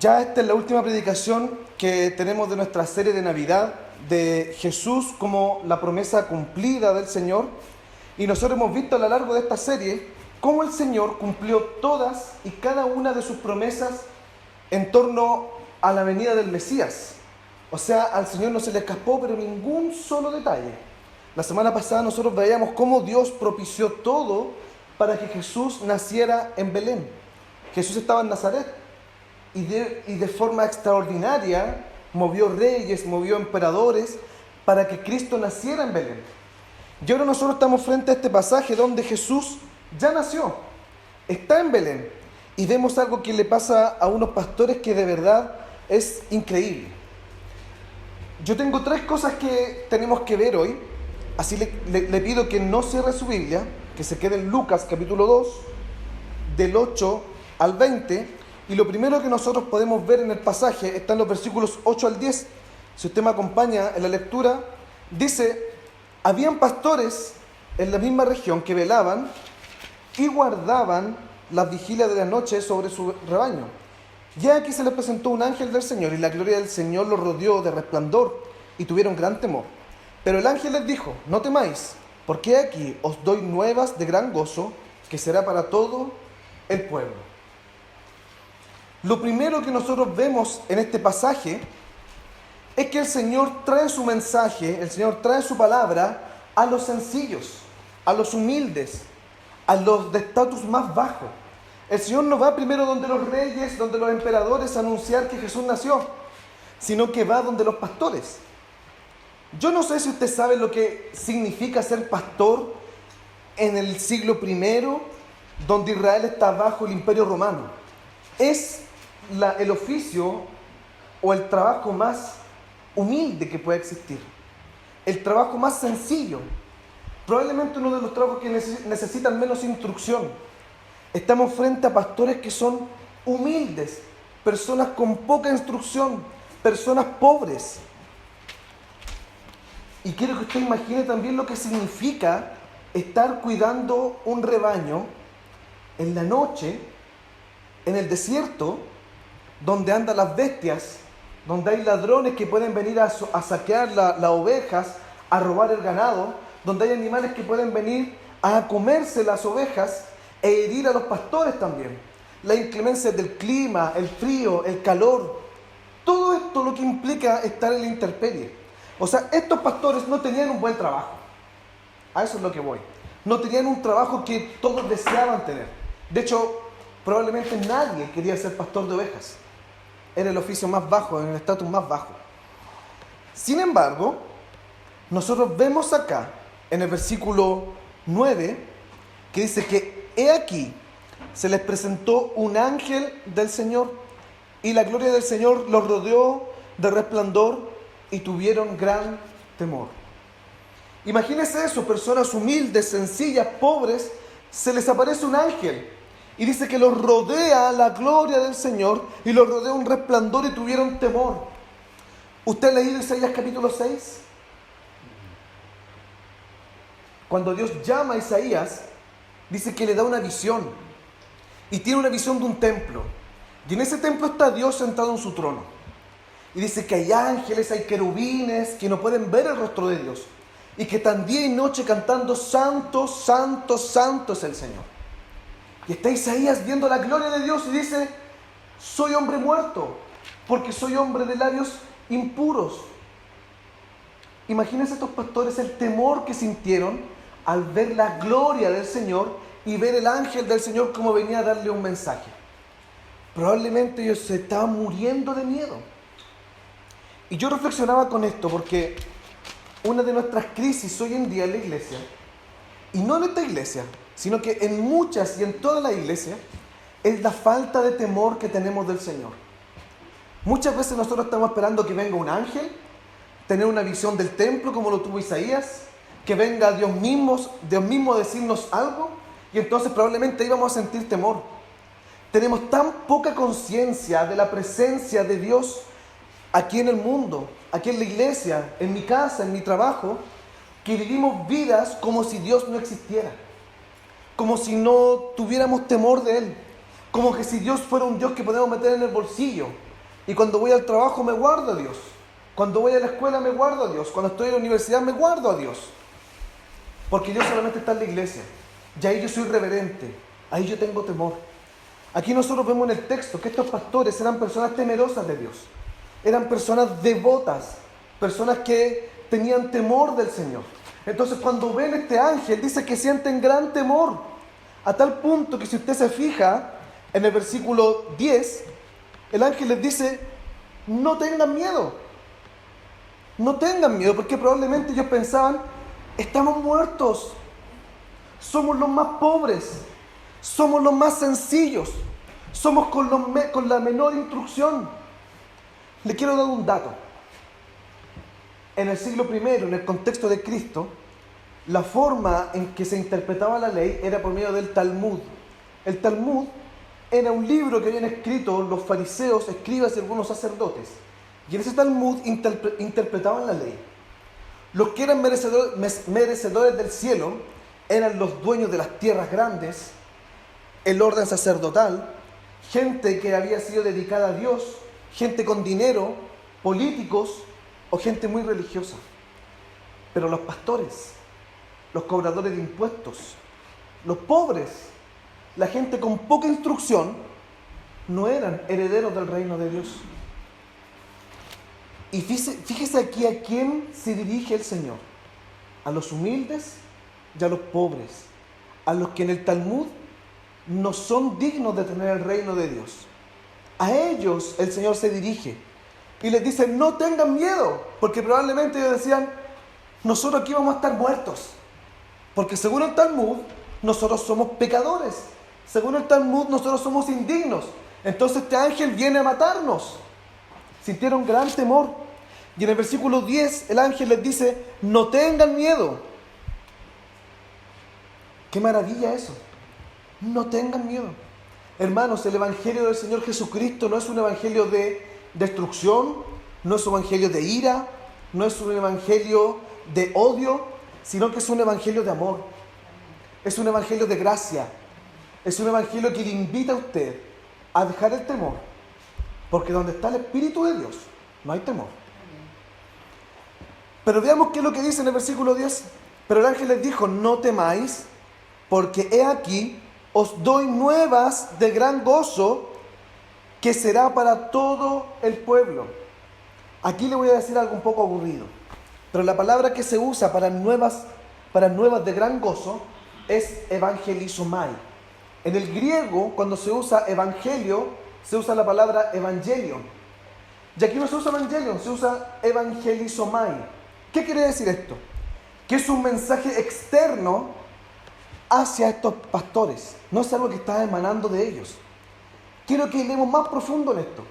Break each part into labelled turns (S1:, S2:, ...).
S1: Ya esta es la última predicación que tenemos de nuestra serie de Navidad, de Jesús como la promesa cumplida del Señor. Y nosotros hemos visto a lo largo de esta serie cómo el Señor cumplió todas y cada una de sus promesas en torno a la venida del Mesías. O sea, al Señor no se le escapó pero ningún solo detalle. La semana pasada nosotros veíamos cómo Dios propició todo para que Jesús naciera en Belén. Jesús estaba en Nazaret y de forma extraordinaria movió reyes, movió emperadores para que Cristo naciera en Belén. Y ahora nosotros estamos frente a este pasaje donde Jesús ya nació, está en Belén, y vemos algo que le pasa a unos pastores que de verdad es increíble. Yo tengo 3 cosas que tenemos que ver hoy, así le pido que no cierre su Biblia, que se quede en Lucas capítulo 2, del 8 al 20, y lo primero que nosotros podemos ver en el pasaje está en los versículos 8 al 10. Si usted me acompaña en la lectura, dice: habían pastores en la misma región que velaban y guardaban las vigilias de la noche sobre su rebaño. Y aquí se les presentó un ángel del Señor, y la gloria del Señor los rodeó de resplandor, y tuvieron gran temor. Pero el ángel les dijo: no temáis, porque aquí os doy nuevas de gran gozo, que será para todo el pueblo. Lo primero que nosotros vemos en este pasaje es que el Señor trae su mensaje, el Señor trae su palabra a los sencillos, a los humildes, a los de estatus más bajo. El Señor no va primero donde los reyes, donde los emperadores a anunciar que Jesús nació, sino que va donde los pastores. Yo no sé si usted sabe lo que significa ser pastor en el siglo I, donde Israel está bajo el Imperio Romano. Es el oficio o el trabajo más humilde que puede existir, el trabajo más sencillo, probablemente uno de los trabajos que necesitan menos instrucción. Estamos frente a pastores que son humildes, personas con poca instrucción, personas pobres. Y quiero que usted imagine también lo que significa estar cuidando un rebaño en la noche, en el desierto, donde andan las bestias, donde hay ladrones que pueden venir a saquear las ovejas, a robar el ganado, donde hay animales que pueden venir a comerse las ovejas e herir a los pastores también. La inclemencia del clima, el frío, el calor, todo esto lo que implica estar en la intemperie. O sea, estos pastores no tenían un buen trabajo. A eso es lo que voy. No tenían un trabajo que todos deseaban tener. De hecho, probablemente nadie quería ser pastor de ovejas. Era el oficio más bajo, en el estatus más bajo. Sin embargo, nosotros vemos acá, en el versículo 9, que dice que he aquí, se les presentó un ángel del Señor, y la gloria del Señor los rodeó de resplandor, y tuvieron gran temor. Imagínense eso, personas humildes, sencillas, pobres, se les aparece un ángel. Y dice que los rodea la gloria del Señor y los rodea un resplandor y tuvieron temor. ¿Usted ha leído Isaías capítulo 6? Cuando Dios llama a Isaías, dice que le da una visión. Y tiene una visión de un templo. Y en ese templo está Dios sentado en su trono. Y dice que hay ángeles, hay querubines que no pueden ver el rostro de Dios. Y que están día y noche cantando: santo, santo, santo es el Señor. Y está Isaías viendo la gloria de Dios y dice: soy hombre muerto, porque soy hombre de labios impuros. Imagínense estos pastores el temor que sintieron al ver la gloria del Señor y ver el ángel del Señor como venía a darle un mensaje. Probablemente ellos se estaban muriendo de miedo. Y yo reflexionaba con esto porque una de nuestras crisis hoy en día en la iglesia, y no en esta iglesia, sino que en muchas y en toda la iglesia, es la falta de temor que tenemos del Señor. Muchas veces nosotros estamos esperando que venga un ángel, tener una visión del templo como lo tuvo Isaías, que venga Dios mismo a decirnos algo, y entonces probablemente ahí vamos a sentir temor. Tenemos tan poca conciencia de la presencia de Dios aquí en el mundo, aquí en la iglesia, en mi casa, en mi trabajo, que vivimos vidas como si Dios no existiera. Como si no tuviéramos temor de Él, como que si Dios fuera un Dios que podemos meter en el bolsillo, Y cuando voy al trabajo me guardo a Dios. Cuando voy a la escuela me guardo a Dios. Cuando estoy en la universidad me guardo a Dios. Porque Dios solamente está en la iglesia. Y ahí yo soy reverente. Ahí yo tengo temor. Aquí nosotros vemos en el texto que estos pastores eran personas temerosas de Dios. Eran personas devotas. Personas que tenían temor del Señor. Entonces cuando ven este ángel dice que sienten gran temor. A tal punto que si usted se fija en el versículo 10, el ángel les dice, no tengan miedo. No tengan miedo, porque probablemente ellos pensaban, estamos muertos. Somos los más pobres. Somos los más sencillos. Somos con la menor instrucción. Le quiero dar un dato. En el siglo I, en el contexto de Cristo, la forma en que se interpretaba la ley era por medio del Talmud. El Talmud era un libro que habían escrito los fariseos, escribas y algunos sacerdotes. Y en ese Talmud interpretaban la ley. Los que eran merecedores del cielo eran los dueños de las tierras grandes, el orden sacerdotal, gente que había sido dedicada a Dios, gente con dinero, políticos o gente muy religiosa. Pero los pastores, los cobradores de impuestos, los pobres, la gente con poca instrucción, no eran herederos del reino de Dios. Y fíjese aquí a quién se dirige el Señor. A los humildes y a los pobres. A los que en el Talmud no son dignos de tener el reino de Dios. A ellos el Señor se dirige. Y les dice, no tengan miedo. Porque probablemente ellos decían, nosotros aquí vamos a estar muertos. Porque según el Talmud, nosotros somos pecadores. Según el Talmud, nosotros somos indignos. Entonces este ángel viene a matarnos. Sintieron gran temor. Y en el versículo 10, el ángel les dice, no tengan miedo. ¡Qué maravilla eso! No tengan miedo. Hermanos, el evangelio del Señor Jesucristo no es un evangelio de destrucción, no es un evangelio de ira, no es un evangelio de odio, sino que es un evangelio de amor. Es un evangelio de gracia. Es un evangelio que le invita a usted a dejar el temor. Porque donde está el Espíritu de Dios, no hay temor. Pero veamos qué es lo que dice en el versículo 10. Pero el ángel les dijo, no temáis, porque he aquí, os doy nuevas de gran gozo, que será para todo el pueblo. Aquí le voy a decir algo un poco aburrido. Pero la palabra que se usa para nuevas de gran gozo es evangelizomai. En el griego, cuando se usa evangelio, se usa la palabra evangelion. Y aquí no se usa evangelion, se usa evangelizomai. ¿Qué quiere decir esto? Que es un mensaje externo hacia estos pastores. No es algo que está emanando de ellos. Quiero que leemos más profundo en esto.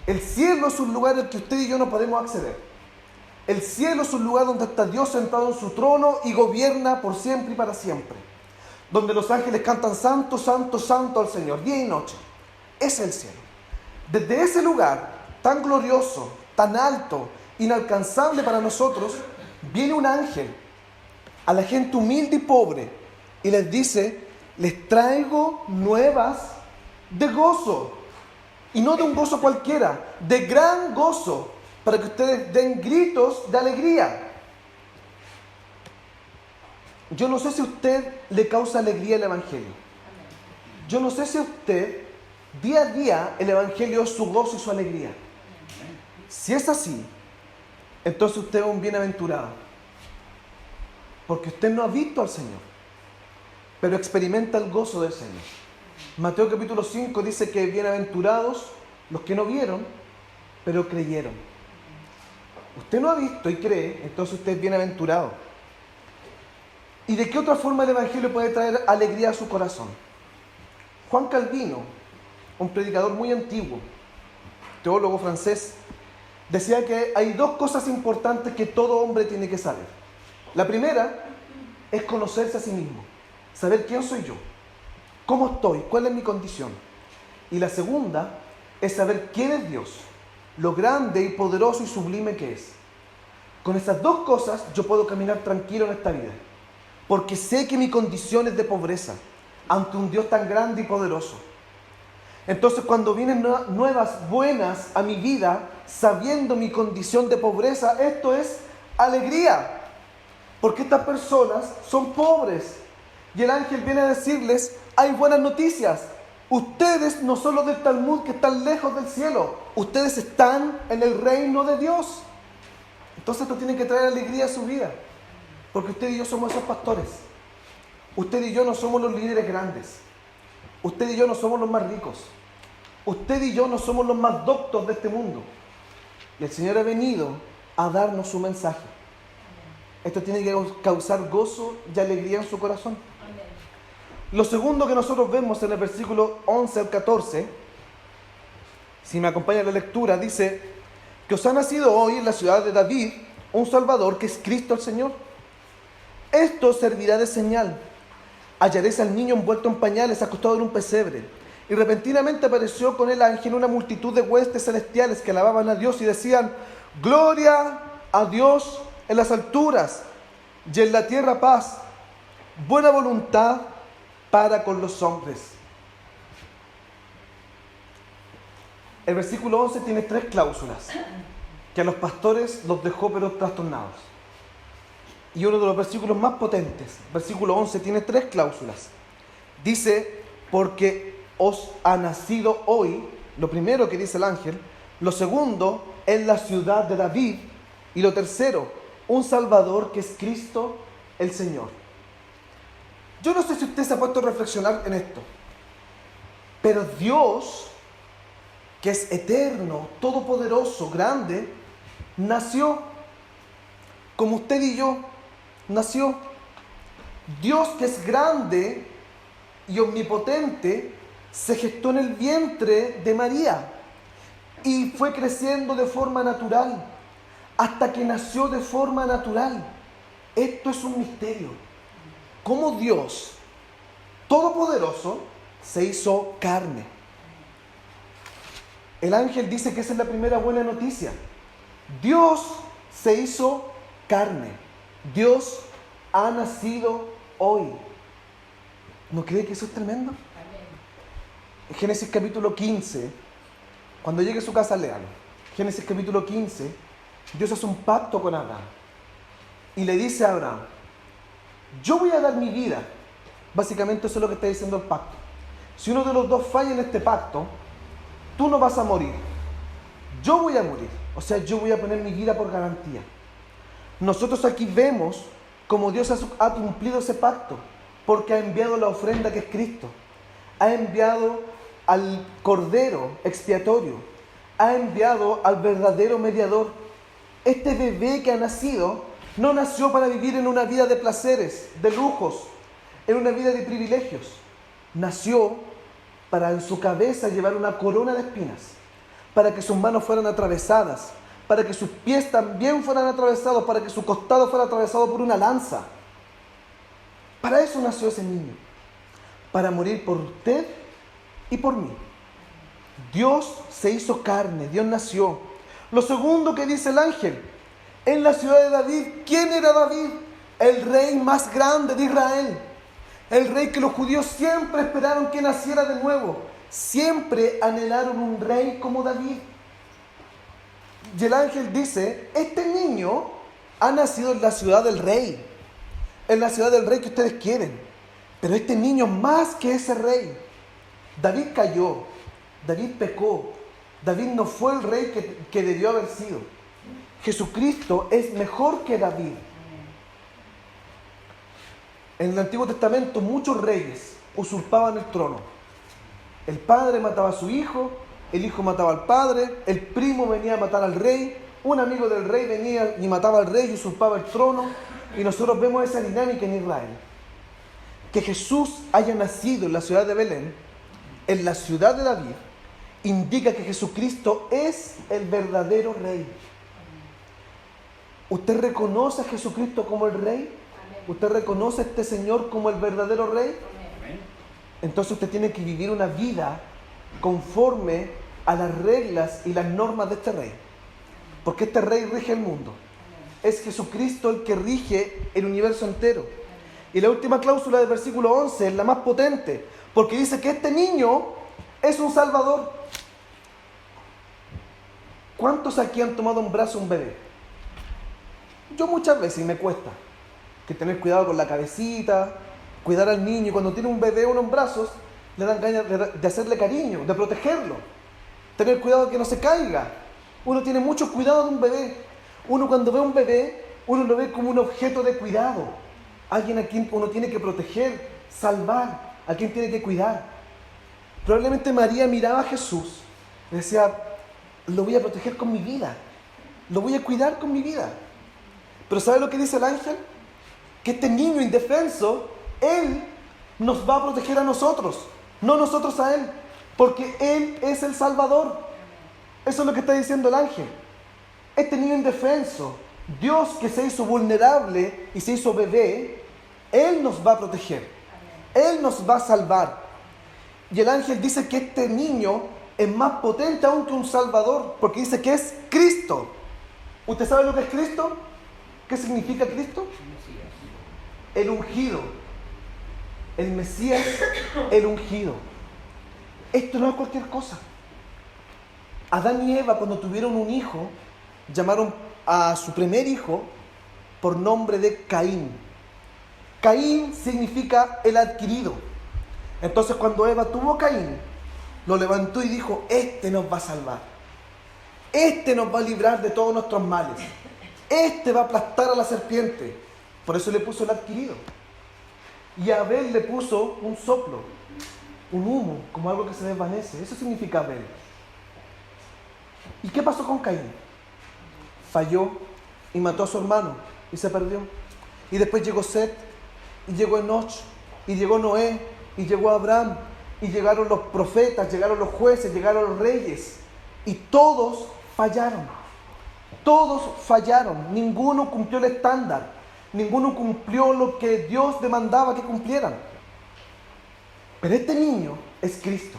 S1: El cielo es un lugar al que usted y yo no podemos acceder. El cielo es un lugar donde está Dios sentado en su trono y gobierna por siempre y para siempre. Donde los ángeles cantan santo, santo, santo al Señor, día y noche. Ese es el cielo. Desde ese lugar tan glorioso, tan alto, inalcanzable para nosotros, viene un ángel a la gente humilde y pobre y les dice, les traigo nuevas de gozo. Y no de un gozo cualquiera, de gran gozo, para que ustedes den gritos de alegría. Yo no sé si a usted le causa alegría el Evangelio. Yo no sé si a usted, día a día, el Evangelio es su gozo y su alegría. Si es así, entonces usted es un bienaventurado. Porque usted no ha visto al Señor, pero experimenta el gozo del Señor. Mateo capítulo 5 dice que bienaventurados los que no vieron, pero creyeron. Usted no ha visto y cree, entonces usted es bienaventurado. ¿Y de qué otra forma el Evangelio puede traer alegría a su corazón? Juan Calvino, un predicador muy antiguo, teólogo francés, decía que hay dos cosas importantes que todo hombre tiene que saber. La primera es conocerse a sí mismo, saber quién soy yo, cómo estoy, cuál es mi condición. Y la segunda es saber quién es Dios, lo grande y poderoso y sublime que es. Con esas dos cosas yo puedo caminar tranquilo en esta vida, porque sé que mi condición es de pobreza ante un Dios tan grande y poderoso. Entonces cuando vienen nuevas buenas a mi vida, sabiendo mi condición de pobreza, esto es alegría. Porque estas personas son pobres. Y el ángel viene a decirles, hay buenas noticias. Ustedes no son los del Talmud que están lejos del cielo. Ustedes están en el reino de Dios. Entonces esto tiene que traer alegría a su vida. Porque usted y yo somos esos pastores. Usted y yo no somos los líderes grandes. Usted y yo no somos los más ricos. Usted y yo no somos los más doctos de este mundo. Y el Señor ha venido a darnos su mensaje. Esto tiene que causar gozo y alegría en su corazón. Lo segundo que nosotros vemos en el versículo 11 al 14, si me acompaña la lectura, dice que os ha nacido hoy en la ciudad de David un Salvador, que es Cristo el Señor. Esto servirá de señal. Hallaréis al niño envuelto en pañales, acostado en un pesebre. Y repentinamente apareció con el ángel una multitud de huestes celestiales que alababan a Dios y decían: gloria a Dios en las alturas y en la tierra paz, buena voluntad para con los hombres. El versículo 11 tiene 3 cláusulas que a los pastores los dejó pero trastornados. Y uno de los versículos más potentes, versículo 11, tiene 3 cláusulas. Dice, porque os ha nacido hoy, lo primero que dice el ángel. Lo segundo, en la ciudad de David. Y lo tercero, un Salvador que es Cristo el Señor. Yo no sé si usted se ha puesto a reflexionar en esto, pero Dios, que es eterno, todopoderoso, grande, nació como usted y yo nació. Dios, que es grande y omnipotente, se gestó en el vientre de María y fue creciendo de forma natural hasta que nació de forma natural. Esto es un misterio. Cómo Dios todopoderoso se hizo carne. El ángel dice que esa es la primera buena noticia. Dios se hizo carne. Dios ha nacido hoy. ¿No cree que eso es tremendo? En Génesis capítulo 15, cuando llegue a su casa, léalo. Génesis capítulo 15, Dios hace un pacto con Abraham y le dice a Abraham: yo voy a dar mi vida. Básicamente eso es lo que está diciendo el pacto. Si uno de los dos falla en este pacto, tú no vas a morir, yo voy a morir. O sea, yo voy a poner mi vida por garantía. Nosotros aquí vemos cómo Dios ha cumplido ese pacto, porque ha enviado la ofrenda que es Cristo. Ha enviado al Cordero expiatorio. Ha enviado al verdadero mediador. Este bebé que ha nacido no nació para vivir en una vida de placeres, de lujos, en una vida de privilegios. Nació para en su cabeza llevar una corona de espinas, para que sus manos fueran atravesadas, para que sus pies también fueran atravesados, para que su costado fuera atravesado por una lanza. Para eso nació ese niño, para morir por usted y por mí. Dios se hizo carne, Dios nació. Lo segundo que dice el ángel: en la ciudad de David. ¿Quién era David? El rey más grande de Israel. El rey que los judíos siempre esperaron que naciera de nuevo. Siempre anhelaron un rey como David. Y el ángel dice: este niño ha nacido en la ciudad del rey. En la ciudad del rey que ustedes quieren. Pero este niño más que ese rey. David cayó. David pecó. David no fue el rey que debió haber sido. Jesucristo es mejor que David. En el Antiguo Testamento muchos reyes usurpaban el trono. El padre mataba a su hijo, el hijo mataba al padre, el primo venía a matar al rey, un amigo del rey venía y mataba al rey y usurpaba el trono. Y nosotros vemos esa dinámica en Israel. Que Jesús haya nacido en la ciudad de Belén, en la ciudad de David, indica que Jesucristo es el verdadero rey. ¿Usted reconoce a Jesucristo como el Rey? ¿Usted reconoce a este Señor como el verdadero Rey? Entonces usted tiene que vivir una vida conforme a las reglas y las normas de este Rey. Porque este Rey rige el mundo. Es Jesucristo el que rige el universo entero. Y la última cláusula del versículo 11 es la más potente, porque dice que este niño es un Salvador. ¿Cuántos aquí han tomado en brazo un bebé? Yo muchas veces, y me cuesta, que tener cuidado con la cabecita, cuidar al niño, y cuando tiene un bebé uno en brazos, le dan ganas de hacerle cariño, de protegerlo, tener cuidado de que no se caiga. Uno tiene mucho cuidado de un bebé. Uno cuando ve a un bebé, uno lo ve como un objeto de cuidado, alguien a quien uno tiene que proteger, salvar, a quien tiene que cuidar. Probablemente María miraba a Jesús y decía, lo voy a proteger con mi vida, lo voy a cuidar con mi vida. Pero ¿sabe lo que dice el ángel? Que este niño indefenso, Él nos va a proteger a nosotros, no nosotros a Él, porque Él es el Salvador. Eso es lo que está diciendo el ángel. Este niño indefenso, Dios que se hizo vulnerable y se hizo bebé, Él nos va a proteger, Él nos va a salvar. Y el ángel dice que este niño es más potente aún que un Salvador, porque dice que es Cristo. ¿Usted sabe lo que es Cristo? ¿Qué significa Cristo? El ungido. El Mesías, el ungido. Esto no es cualquier cosa. Adán y Eva, cuando tuvieron un hijo, llamaron a su primer hijo por nombre de Caín. Caín significa el adquirido. Entonces cuando Eva tuvo a Caín, lo levantó y dijo, este nos va a salvar. Este nos va a librar de todos nuestros males. Este va a aplastar a la serpiente. Por eso le puso el adquirido. Y a Abel le puso un soplo, un humo, como algo que se desvanece. Eso significa Abel. ¿Y qué pasó con Caín? Falló y mató a su hermano y se perdió. Y después llegó Set, y llegó Enoch, y llegó Noé, y llegó Abraham, y llegaron los profetas, llegaron los jueces, llegaron los reyes, y todos fallaron. Todos fallaron. Ninguno cumplió el estándar. Ninguno cumplió lo que Dios demandaba que cumplieran. Pero este niño es Cristo.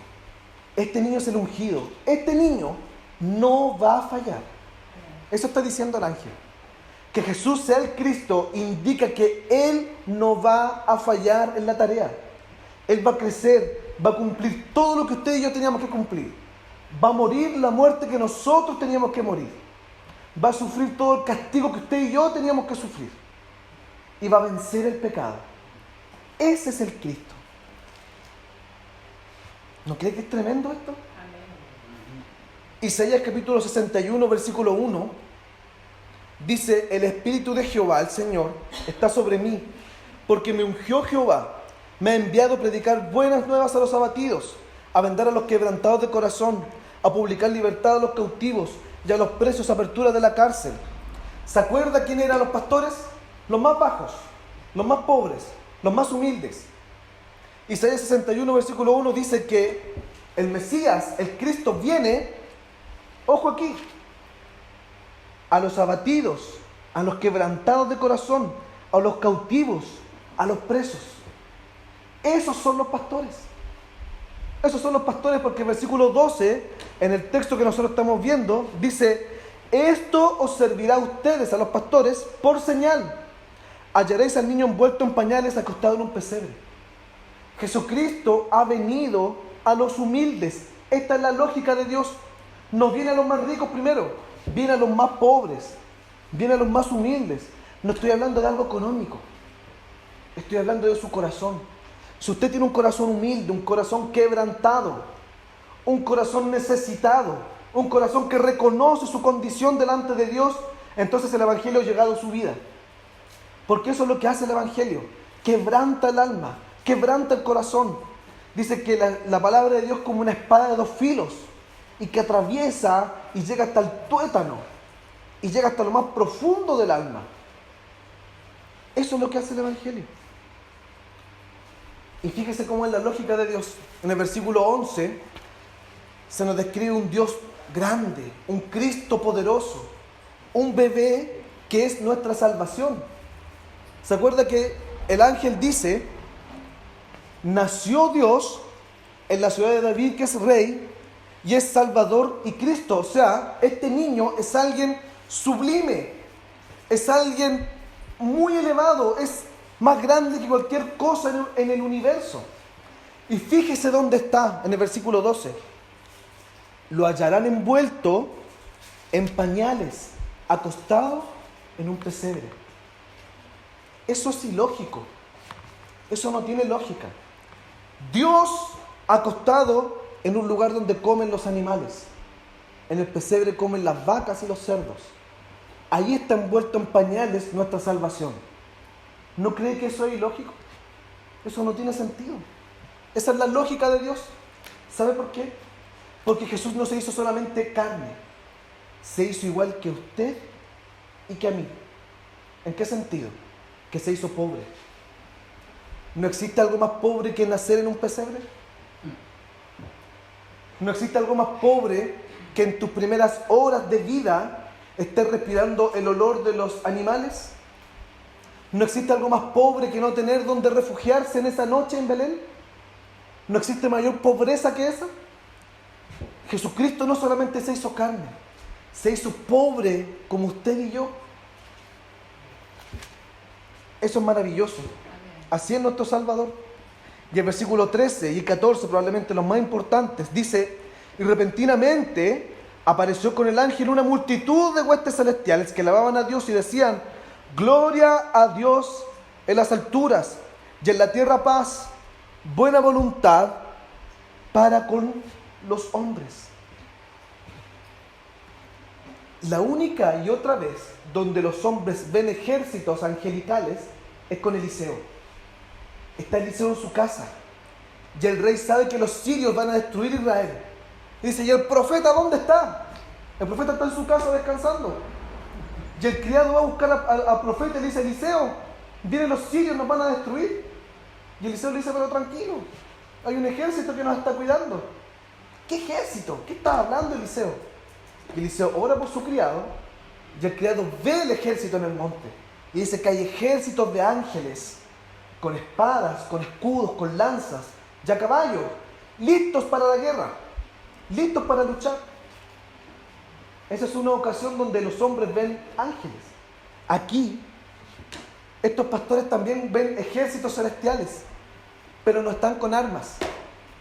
S1: Este niño es el ungido. Este niño no va a fallar. Eso está diciendo el ángel. Que Jesús sea el Cristo indica que Él no va a fallar en la tarea. Él va a crecer, va a cumplir todo lo que usted y yo teníamos que cumplir. Va a morir la muerte que nosotros teníamos que morir. Va a sufrir todo el castigo que usted y yo teníamos que sufrir. Y va a vencer el pecado. Ese es el Cristo. ¿No cree que es tremendo esto? Amén. Isaías capítulo 61, versículo 1, dice, el Espíritu de Jehová, el Señor, está sobre mí, porque me ungió Jehová, me ha enviado a predicar buenas nuevas a los abatidos, a vendar a los quebrantados de corazón, a publicar libertad a los cautivos y a los presos apertura de la cárcel. ¿Se acuerda quién eran los pastores? Los más bajos, los más pobres, los más humildes. Isaías 61, versículo 1 dice que el Mesías, el Cristo, viene, ojo aquí, a los abatidos, a los quebrantados de corazón, a los cautivos, a los presos. Esos son los pastores. Esos son los pastores porque el versículo 12, en el texto que nosotros estamos viendo, dice, esto os servirá a ustedes, a los pastores, por señal. Hallaréis al niño envuelto en pañales, acostado en un pesebre. Jesucristo ha venido a los humildes. Esta es la lógica de Dios. No viene a los más ricos primero, viene a los más pobres, viene a los más humildes. No estoy hablando de algo económico, estoy hablando de su corazón. Si usted tiene un corazón humilde, un corazón quebrantado, un corazón necesitado, un corazón que reconoce su condición delante de Dios, entonces el Evangelio ha llegado a su vida. Porque eso es lo que hace el Evangelio. Quebranta el alma, quebranta el corazón. Dice que la palabra de Dios es como una espada de dos filos y que atraviesa y llega hasta el tuétano y llega hasta lo más profundo del alma. Eso es lo que hace el Evangelio. Y fíjese cómo es la lógica de Dios. En el versículo 11 se nos describe un Dios grande, un Cristo poderoso, un bebé que es nuestra salvación. ¿Se acuerda que el ángel dice, nació Dios en la ciudad de David, que es rey, y es Salvador y Cristo? O sea, este niño es alguien sublime, es alguien muy elevado, es más grande que cualquier cosa en el universo. Y fíjese dónde está, en el versículo 12. Lo hallarán envuelto en pañales, acostado en un pesebre. Eso es ilógico. Eso no tiene lógica. Dios acostado en un lugar donde comen los animales. En el pesebre comen las vacas y los cerdos. Ahí está envuelto en pañales nuestra salvación. ¿No cree que eso es ilógico? Eso no tiene sentido. Esa es la lógica de Dios. ¿Sabe por qué? Porque Jesús no se hizo solamente carne. Se hizo igual que usted y que a mí. ¿En qué sentido? Que se hizo pobre. ¿No existe algo más pobre que nacer en un pesebre? ¿No existe algo más pobre que en tus primeras horas de vida estés respirando el olor de los animales? ¿No existe algo más pobre que no tener donde refugiarse en esa noche en Belén? ¿No existe mayor pobreza que esa? Jesucristo no solamente se hizo carne, se hizo pobre como usted y yo. Eso es maravilloso. Así es nuestro Salvador. Y el versículo 13 y 14, probablemente los más importantes, dice: y repentinamente apareció con el ángel una multitud de huestes celestiales que alababan a Dios y decían: gloria a Dios en las alturas y en la tierra paz, buena voluntad para con los hombres. La única y otra vez donde los hombres ven ejércitos angelicales es con Eliseo. Está Eliseo en su casa y el rey sabe que los sirios van a destruir Israel. Y dice: ¿y el profeta dónde está? El profeta está en su casa descansando. Y el criado va a buscar al profeta y le dice: Eliseo, vienen los sirios, nos van a destruir. Y Eliseo le dice: pero tranquilo, hay un ejército que nos está cuidando. ¿Qué ejército? ¿Qué está hablando Eliseo? Y Eliseo ora por su criado y el criado ve el ejército en el monte. Y dice que hay ejércitos de ángeles con espadas, con escudos, con lanzas y a caballo, listos para la guerra, listos para luchar. Esa es una ocasión donde los hombres ven ángeles. Aquí, estos pastores también ven ejércitos celestiales, pero no están con armas,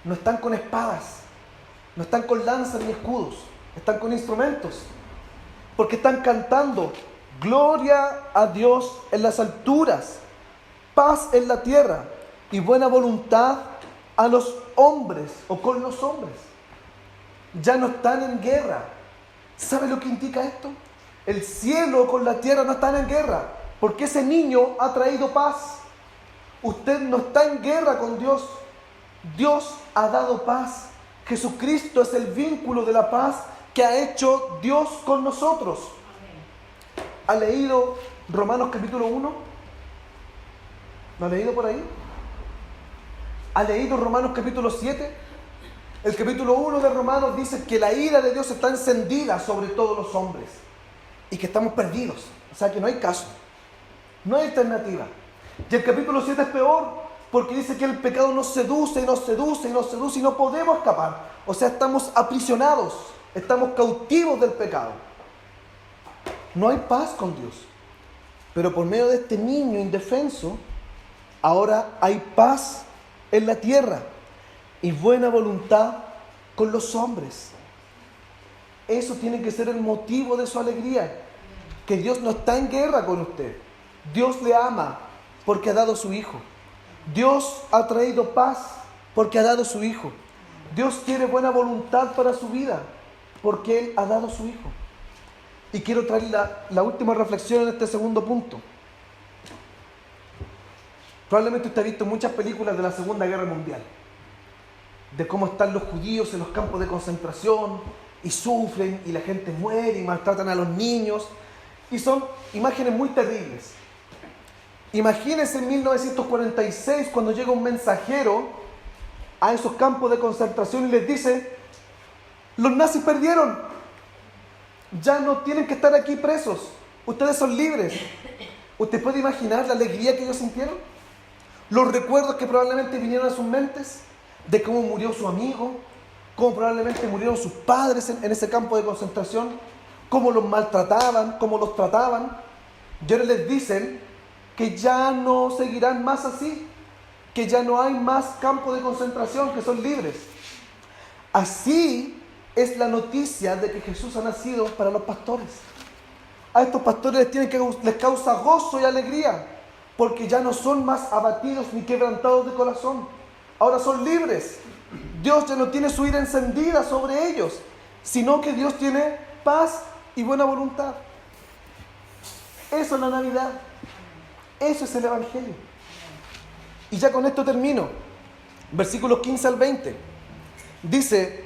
S1: no están con espadas, no están con lanzas ni escudos, están con instrumentos, porque están cantando: gloria a Dios en las alturas, paz en la tierra y buena voluntad a los hombres o con los hombres. Ya no están en guerra. ¿Sabe lo que indica esto? El cielo con la tierra no están en guerra, porque ese niño ha traído paz. Usted no está en guerra con Dios. Dios ha dado paz. Jesucristo es el vínculo de la paz que ha hecho Dios con nosotros. ¿Ha leído Romanos capítulo 1? ¿Lo ha leído por ahí? ¿Ha leído Romanos capítulo 7? El capítulo 1 de Romanos dice que la ira de Dios está encendida sobre todos los hombres y que estamos perdidos. O sea que no hay caso, no hay alternativa. Y el capítulo 7 es peor porque dice que el pecado nos seduce y nos seduce y nos seduce y no podemos escapar. O sea, estamos aprisionados, estamos cautivos del pecado. No hay paz con Dios. Pero por medio de este niño indefenso, ahora hay paz en la tierra y buena voluntad con los hombres. Eso tiene que ser el motivo de su alegría. Que Dios no está en guerra con usted. Dios le ama porque ha dado su Hijo. Dios ha traído paz porque ha dado su Hijo. Dios quiere buena voluntad para su vida porque Él ha dado su Hijo. Y quiero traer la última reflexión en este segundo punto. Probablemente usted ha visto muchas películas de la Segunda Guerra Mundial, de cómo están los judíos en los campos de concentración y sufren y la gente muere y maltratan a los niños, y son imágenes muy terribles. Imagínense en 1946 cuando llega un mensajero a esos campos de concentración y les dice: los nazis perdieron, ya no tienen que estar aquí presos, ustedes son libres. ¿Usted puede imaginar la alegría que ellos sintieron? Los recuerdos que probablemente vinieron a sus mentes de cómo murió su amigo, cómo probablemente murieron sus padres en ese campo de concentración, cómo los maltrataban, cómo los trataban. Y ahora les dicen que ya no seguirán más así, que ya no hay más campos de concentración, que son libres. Así es la noticia de que Jesús ha nacido para los pastores. A estos pastores les causa gozo y alegría, porque ya no son más abatidos ni quebrantados de corazón. Ahora son libres. Dios ya no tiene su ira encendida sobre ellos, sino que Dios tiene paz y buena voluntad. Eso es la Navidad. Eso es el Evangelio. Y ya con esto termino. Versículos 15 al 20. Dice: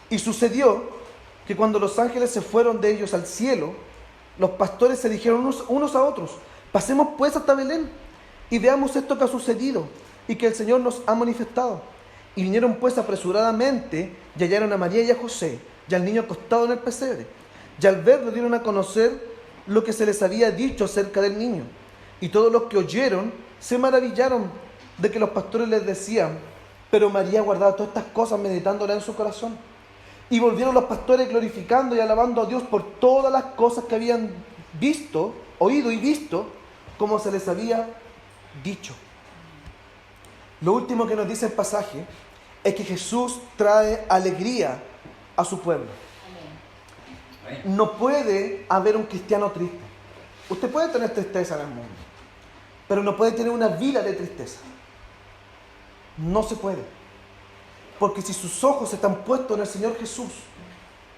S1: y sucedió que cuando los ángeles se fueron de ellos al cielo, los pastores se dijeron unos a otros: pasemos pues hasta Belén y veamos esto que ha sucedido y que el Señor nos ha manifestado. Y vinieron pues apresuradamente y hallaron a María y a José y al niño acostado en el pesebre. Y al verlo dieron a conocer lo que se les había dicho acerca del niño. Y todos los que oyeron se maravillaron de que los pastores les decían. Pero María guardaba todas estas cosas, meditándolas en su corazón. Y volvieron los pastores glorificando y alabando a Dios por todas las cosas que habían oído y visto, como se les había dicho. Lo último que nos dice el pasaje es que Jesús trae alegría a su pueblo. No puede haber un cristiano triste. Usted puede tener tristeza en el mundo, pero no puede tener una vida de tristeza. No se puede. Porque si sus ojos están puestos en el Señor Jesús,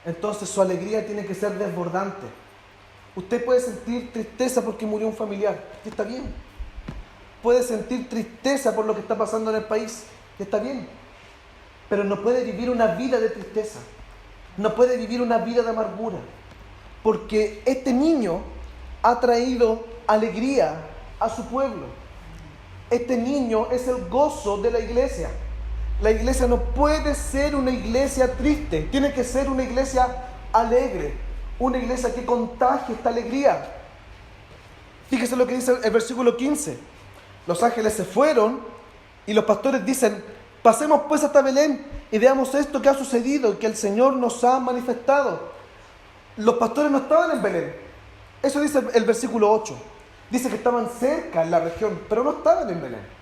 S1: entonces su alegría tiene que ser desbordante. Usted puede sentir tristeza porque murió un familiar, y está bien. Puede sentir tristeza por lo que está pasando en el país, y está bien. Pero no puede vivir una vida de tristeza. No puede vivir una vida de amargura. Porque este niño ha traído alegría a su pueblo. Este niño es el gozo de la iglesia. La iglesia no puede ser una iglesia triste, tiene que ser una iglesia alegre, una iglesia que contagie esta alegría. Fíjese lo que dice el versículo 15. Los ángeles se fueron y los pastores dicen: pasemos pues hasta Belén y veamos esto que ha sucedido, que el Señor nos ha manifestado. Los pastores no estaban en Belén. Eso dice el versículo 8. Dice que estaban cerca en la región, pero no estaban en Belén.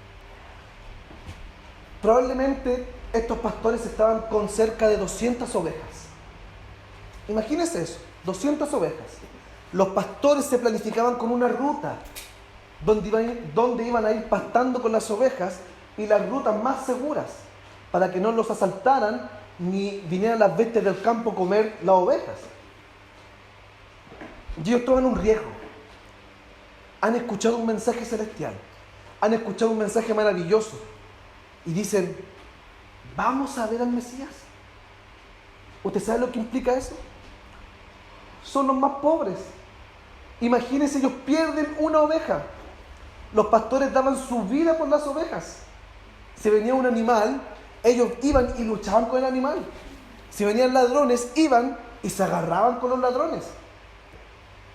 S1: Probablemente estos pastores estaban con cerca de 200 ovejas. Imagínense eso, 200 ovejas. Los pastores se planificaban con una ruta donde iban a ir pastando con las ovejas, y las rutas más seguras para que no los asaltaran ni vinieran las bestias del campo a comer las ovejas. Y ellos toman un riesgo. Han escuchado un mensaje celestial, han escuchado un mensaje maravilloso y dicen: vamos a ver al Mesías. ¿Usted sabe lo que implica eso? Son los más pobres. Imagínense, ellos pierden una oveja. Los pastores daban su vida por las ovejas. Si venía un animal, ellos iban y luchaban con el animal. Si venían ladrones, iban y se agarraban con los ladrones.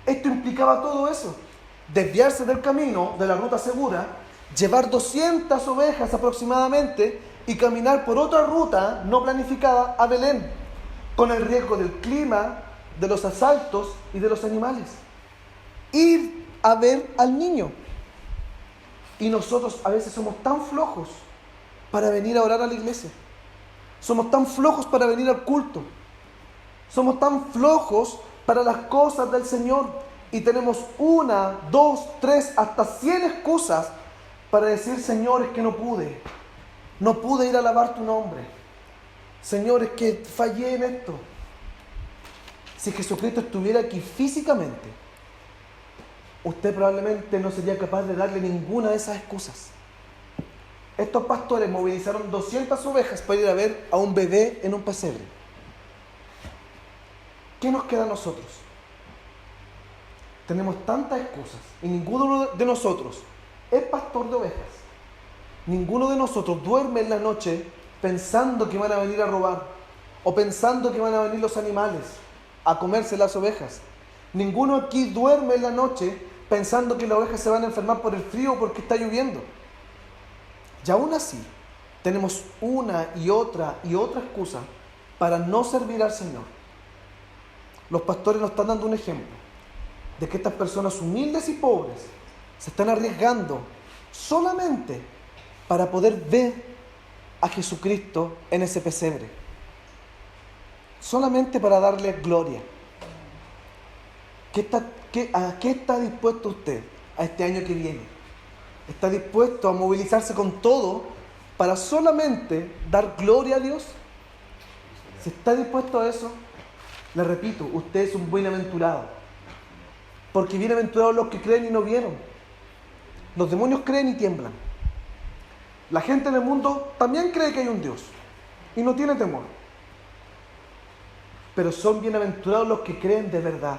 S1: Esto implicaba todo eso: desviarse del camino, de la ruta segura, llevar 200 ovejas aproximadamente y caminar por otra ruta no planificada a Belén, con el riesgo del clima, de los asaltos y de los animales. Ir a ver al niño. Y nosotros a veces somos tan flojos para venir a orar a la iglesia. Somos tan flojos para venir al culto. Somos tan flojos para las cosas del Señor. Y tenemos 1, 2, 3, hasta 100 excusas para decir: Señor, es que no pude. No pude ir a alabar tu nombre. Señor, es que fallé en esto. Si Jesucristo estuviera aquí físicamente, usted probablemente no sería capaz de darle ninguna de esas excusas. Estos pastores movilizaron 200 ovejas para ir a ver a un bebé en un pesebre. ¿Qué nos queda a nosotros? Tenemos tantas excusas y ninguno de nosotros es pastor de ovejas. Ninguno de nosotros duerme en la noche pensando que van a venir a robar o pensando que van a venir los animales a comerse las ovejas. Ninguno aquí duerme en la noche pensando que las ovejas se van a enfermar por el frío o porque está lloviendo. Y aún así, tenemos una y otra excusa para no servir al Señor. Los pastores nos están dando un ejemplo de que estas personas humildes y pobres se están arriesgando solamente para poder ver a Jesucristo en ese pesebre. Solamente para darle gloria. ¿A qué está dispuesto usted a este año que viene? ¿Está dispuesto a movilizarse con todo para solamente dar gloria a Dios? Si está dispuesto a eso, le repito, usted es un bienaventurado. Porque bienaventurados los que creen y no vieron. Los demonios creen y tiemblan. La gente en el mundo también cree que hay un Dios y no tiene temor. Pero son bienaventurados los que creen de verdad,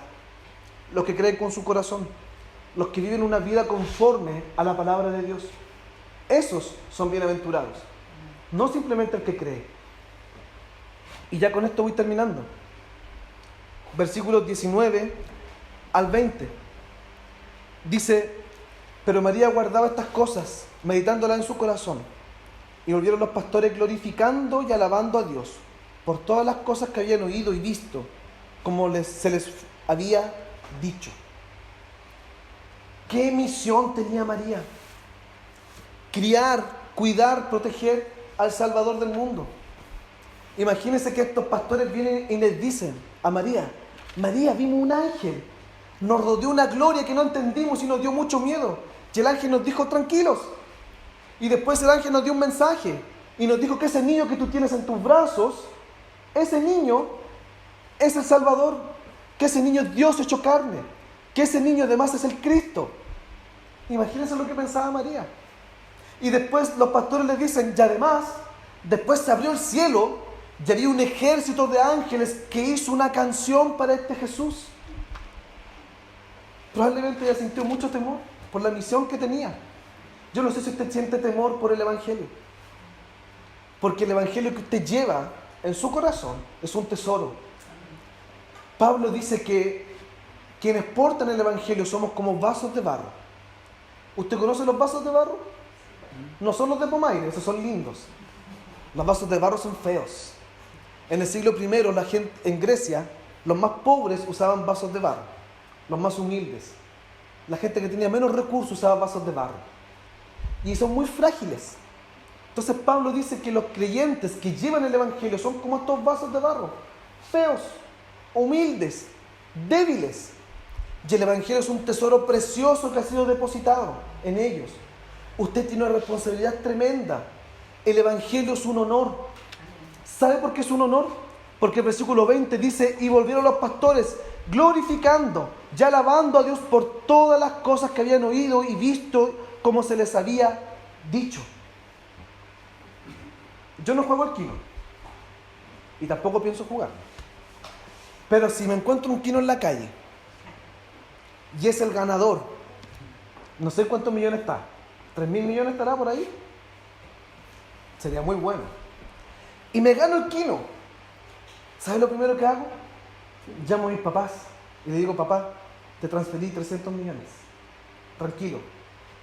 S1: los que creen con su corazón, los que viven una vida conforme a la palabra de Dios. Esos son bienaventurados, no simplemente el que cree. Y ya con esto voy terminando. Versículos 19 al 20. Dice: pero María guardaba estas cosas, meditándolas en su corazón. Y volvieron los pastores glorificando y alabando a Dios por todas las cosas que habían oído y visto, como se les había dicho. ¿Qué misión tenía María? Criar, cuidar, proteger al Salvador del mundo. Imagínense que estos pastores vienen y les dicen a María: María, vimos un ángel, nos rodeó una gloria que no entendimos y nos dio mucho miedo. Y el ángel nos dijo: tranquilos. Y después el ángel nos dio un mensaje y nos dijo que ese niño que tú tienes en tus brazos, ese niño es el Salvador, que ese niño es Dios hecho carne, que ese niño además es el Cristo. Imagínense lo que pensaba María. Y después los pastores le dicen: y además, después se abrió el cielo y había un ejército de ángeles que hizo una canción para este Jesús. Probablemente ella sintió mucho temor por la misión que tenía. Yo no sé si usted siente temor por el Evangelio, porque el Evangelio que usted lleva en su corazón es un tesoro. Pablo dice que quienes portan el Evangelio somos como vasos de barro. ¿Usted conoce los vasos de barro? No son los de Pomaire, esos son lindos. Los vasos de barro son feos. En el siglo I, la gente en Grecia, los más pobres usaban vasos de barro, los más humildes. La gente que tenía menos recursos usaba vasos de barro. Y son muy frágiles. Entonces Pablo dice que los creyentes que llevan el Evangelio son como estos vasos de barro, feos, humildes, débiles. Y el Evangelio es un tesoro precioso que ha sido depositado en ellos. Usted tiene una responsabilidad tremenda. El Evangelio es un honor. ¿Sabe por qué es un honor? Porque el versículo 20 dice: y volvieron los pastores glorificando y alabando a Dios por todas las cosas que habían oído y visto, como se les había dicho. Yo no juego al kino y tampoco pienso jugar. Pero si me encuentro un kino en la calle y es el ganador, no sé cuántos millones está, 3.000 millones estará por ahí, sería muy bueno, y me gano el kino, ¿sabes lo primero que hago? Llamo a mis papás y le digo: papá, te transferí 300 millones, tranquilo,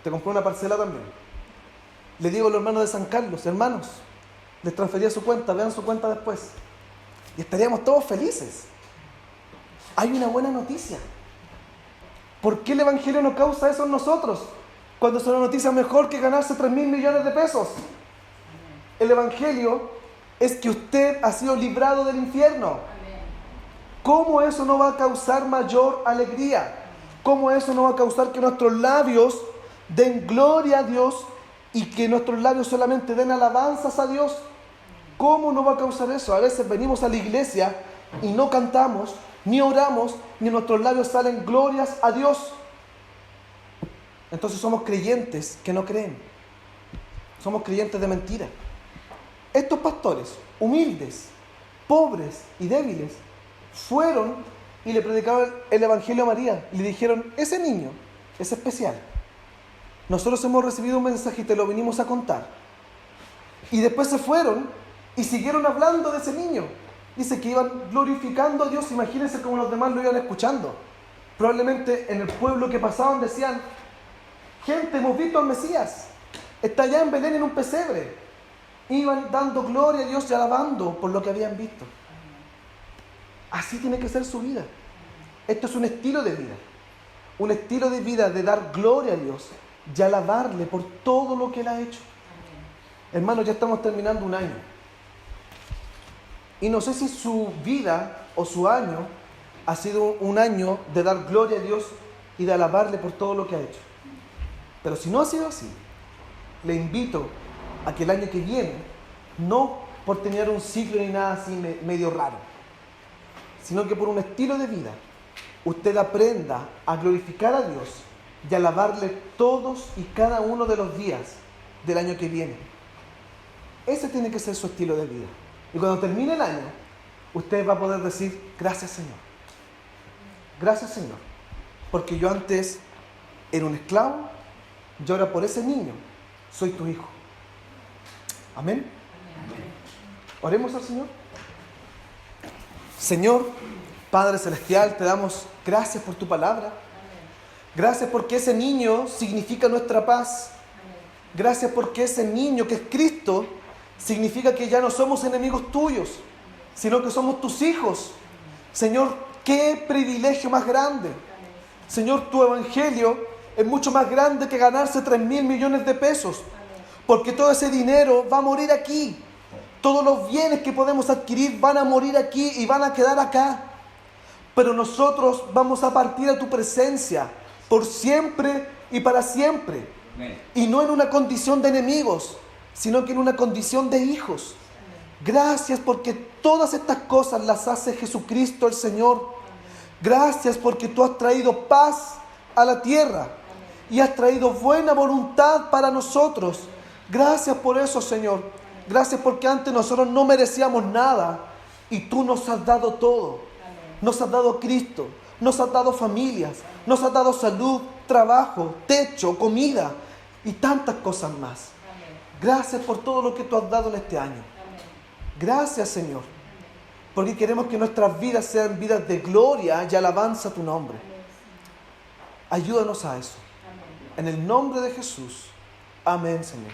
S1: te compré una parcela también. Le digo a los hermanos de San Carlos: hermanos, les transferí a su cuenta, vean su cuenta después. Y estaríamos todos felices. Hay una buena noticia. ¿Por qué el Evangelio no causa eso en nosotros? Cuando es una noticia mejor que ganarse 3.000 millones de pesos. El Evangelio es que usted ha sido librado del infierno. ¿Cómo eso no va a causar mayor alegría? ¿Cómo eso no va a causar que nuestros labios den gloria a Dios y que nuestros labios solamente den alabanzas a Dios? ¿Cómo no va a causar eso? A veces venimos a la iglesia y no cantamos, ni oramos, ni en nuestros labios salen glorias a Dios. Entonces somos creyentes que no creen. Somos creyentes de mentira. Estos pastores, humildes, pobres y débiles, fueron y le predicaron el Evangelio a María. Y le dijeron: ese niño es especial. Nosotros hemos recibido un mensaje y te lo venimos a contar. Y después se fueron y siguieron hablando de ese niño. Dice que iban glorificando a Dios. Imagínense cómo los demás lo iban escuchando. Probablemente en el pueblo que pasaban decían: gente, hemos visto al Mesías, está allá en Belén en un pesebre. Iban dando gloria a Dios y alabando por lo que habían visto. Así tiene que ser su vida. Esto es un estilo de vida. Un estilo de vida de dar gloria a Dios y alabarle por todo lo que Él ha hecho. Hermanos, ya estamos terminando un año. Y no sé si su vida o su año ha sido un año de dar gloria a Dios y de alabarle por todo lo que ha hecho. Pero si no ha sido así, le invito a que el año que viene, no por tener un ciclo ni nada así medio raro, sino que por un estilo de vida, usted aprenda a glorificar a Dios y alabarle todos y cada uno de los días del año que viene. Ese tiene que ser su estilo de vida. Y cuando termine el año, usted va a poder decir, gracias Señor. Gracias Señor. Porque yo antes era un esclavo y ahora por ese niño soy tu hijo. Amén. Oremos al Señor. Señor, Padre Celestial, te damos gracias por tu palabra. Gracias porque ese niño significa nuestra paz. Gracias porque ese niño que es Cristo significa que ya no somos enemigos tuyos, sino que somos tus hijos. Señor, qué privilegio más grande. Señor, tu evangelio es mucho más grande que ganarse 3.000 millones de pesos, porque todo ese dinero va a morir aquí. Todos los bienes que podemos adquirir van a morir aquí y van a quedar acá. Pero nosotros vamos a partir a tu presencia por siempre y para siempre. Y no en una condición de enemigos, sino que en una condición de hijos. Gracias porque todas estas cosas las hace Jesucristo el Señor. Gracias porque tú has traído paz a la tierra y has traído buena voluntad para nosotros. Gracias por eso, Señor. Gracias porque antes nosotros no merecíamos nada y tú nos has dado todo. Nos has dado Cristo, nos has dado familias, nos has dado salud, trabajo, techo, comida y tantas cosas más. Gracias por todo lo que tú has dado en este año. Gracias, Señor, porque queremos que nuestras vidas sean vidas de gloria y alabanza a tu nombre. Ayúdanos a eso. En el nombre de Jesús. Amén, Señor.